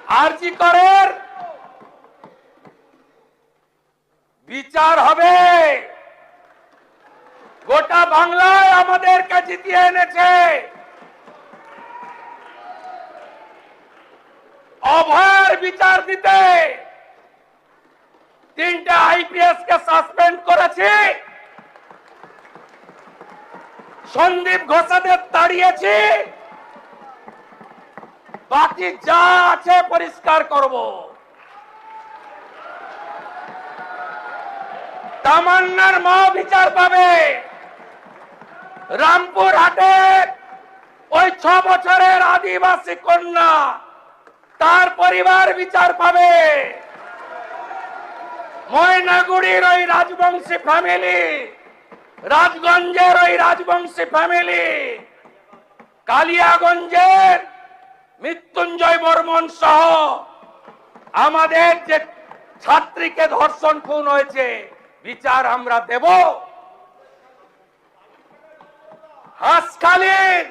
আরজি করের বিচার হবে। গোটা বাংলায় আমাদেরকে জিতিয়ে এনেছে। অভয়ের বিচার দিতে 3টে আইপিএস কে সাসপেন্ড করেছি, সন্দীপ ঘোষাদের তাড়িয়েছি, বাকি যা আছে পরিষ্কার করব। তামান্নার মা বিচার পাবে। রামপুর হাটে ওই 6 বছরের আদিবাসী কন্যা, তার পরিবার বিচার পাবে। ময়নাগুড়ির ওই রাজবংশী ফ্যামিলি, রাজগঞ্জের ওই রাজবংশী ফ্যামিলি, কালিয়াগঞ্জের মৃত্যুঞ্জয় বর্মন সহ আমাদের যে ছাত্রীকে ধর্ষণ খুন হয়েছে, বিচার আমরা দেব। হাসখালির